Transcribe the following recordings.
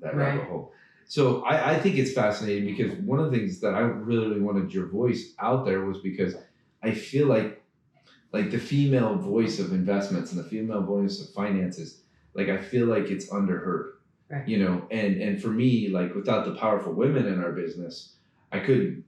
that rabbit hole. So I think it's fascinating because one of the things that I really wanted your voice out there was because I feel like the female voice of investments and the female voice of finances, like I feel like it's underheard. Right. You know, and for me, like without the powerful women in our business, I couldn't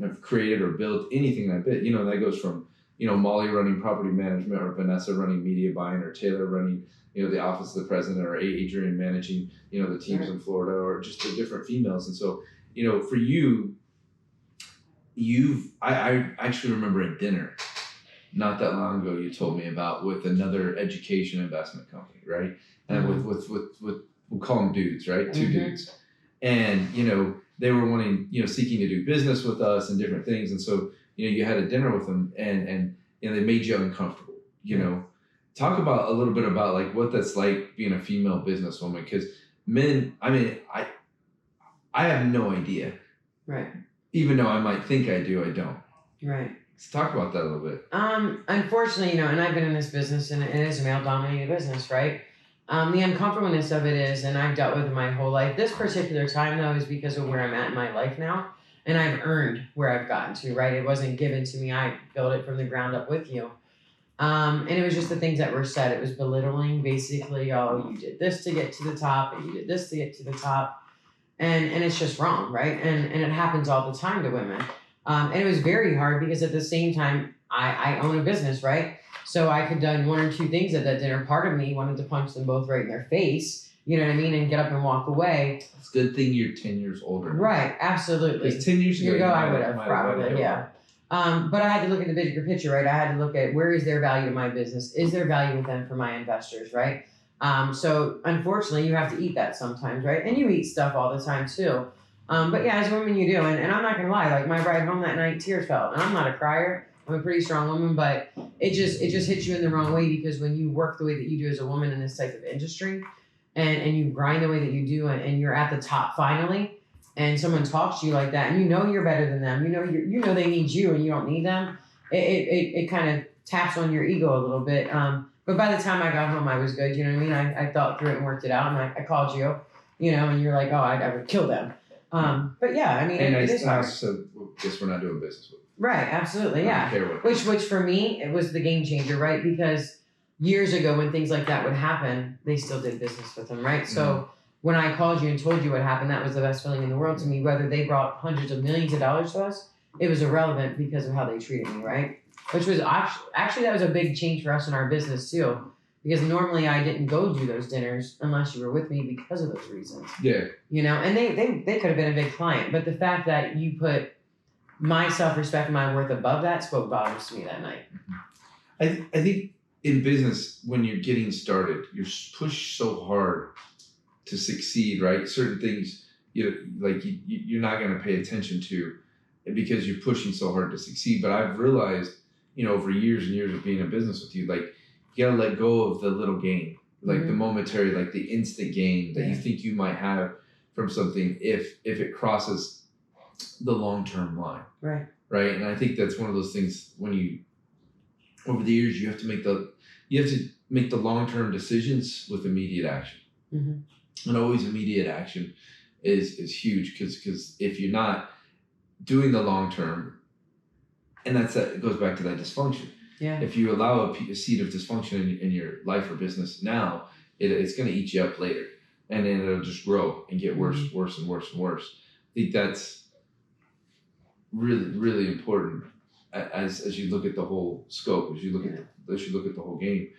have created or built anything that big. You know, that goes from, you know, Molly running property management, or Vanessa running media buying, or Taylor running, you know, the office of the president, or Adrian managing, you know, the teams in Florida, or just the different females. And so, you know, for you, I actually remember a dinner not that long ago you told me about with another education investment company, right? And with we'll call them dudes, right? Two dudes. And, you know, they were wanting, you know, seeking to do business with us and different things. And so, you know, you had a dinner with them and you know, they made you uncomfortable, you know. Talk about a little bit about like what that's like being a female businesswoman, because men, I mean, I have no idea. Right. Even though I might think I do, I don't. Right. Let's talk about that a little bit. Unfortunately, you know, and I've been in this business and it is a male-dominated business, right? The uncomfortableness of it is, and I've dealt with it my whole life. This particular time, though, is because of where I'm at in my life now. And I've earned where I've gotten to, right? It wasn't given to me. I built it from the ground up with you. And it was just the things that were said. It was belittling, basically. Oh, you did this to get to the top, and you did this to get to the top. And it's just wrong, right? And it happens all the time to women. And it was very hard because at the same time, I own a business, right? So I could done one or two things at that dinner. Part of me wanted to punch them both right in their face, you know what I mean, and get up and walk away. It's a good thing you're 10 years older. Right, absolutely. Because 10 years ago, I would have probably, yeah. But I had to look at the bigger picture, right? I had to look at where is their value in my business? Is there value with them for my investors, right? So unfortunately, you have to eat that sometimes, right? And you eat stuff all the time too. But yeah, as a woman, you do. And I'm not going to lie, like my ride home that night, tears fell. And I'm not a crier. I'm a pretty strong woman, but it just hits you in the wrong way because when you work the way that you do as a woman in this type of industry and you grind the way that you do and you're at the top finally, and someone talks to you like that and you know you're better than them, you know they need you and you don't need them, it kind of taps on your ego a little bit. But by the time I got home, I was good. You know what I mean? I thought through it and worked it out. And I called you, you know, and you're like, oh, I would kill them. But yeah, I mean, it is hard. So guess we're not doing business with them. Right, absolutely, yeah. Which for me, it was the game changer, right? Because years ago, when things like that would happen, they still did business with them, right? Mm-hmm. So when I called you and told you what happened, that was the best feeling in the world to me. Whether they brought hundreds of millions of dollars to us, it was irrelevant because of how they treated me, right? Which was actually that was a big change for us in our business too. Because normally I didn't go do those dinners unless you were with me because of those reasons. Yeah. You know, and they could have been a big client. But the fact that you put my self-respect and my worth above that spoke volumes to me that night. I think in business, when you're getting started, you're pushed so hard to succeed, right? Certain things you're not going to pay attention to because you're pushing so hard to succeed. But I've realized, you know, over years and years of being in business with you, like, you gotta let go of the little gain, like the momentary, like the instant gain that you think you might have from something if it crosses the long-term line. Right. Right. And I think that's one of those things when you, over the years, you have to make the long-term decisions with immediate action. Mm-hmm. And always immediate action is huge because if you're not doing the long-term, and it goes back to that dysfunction. Yeah. If you allow a seed of dysfunction in your life or business now, it's going to eat you up later, and then it'll just grow and get worse, worse and worse and worse. I think that's really, really important as you look at the whole scope, as you look at the whole game.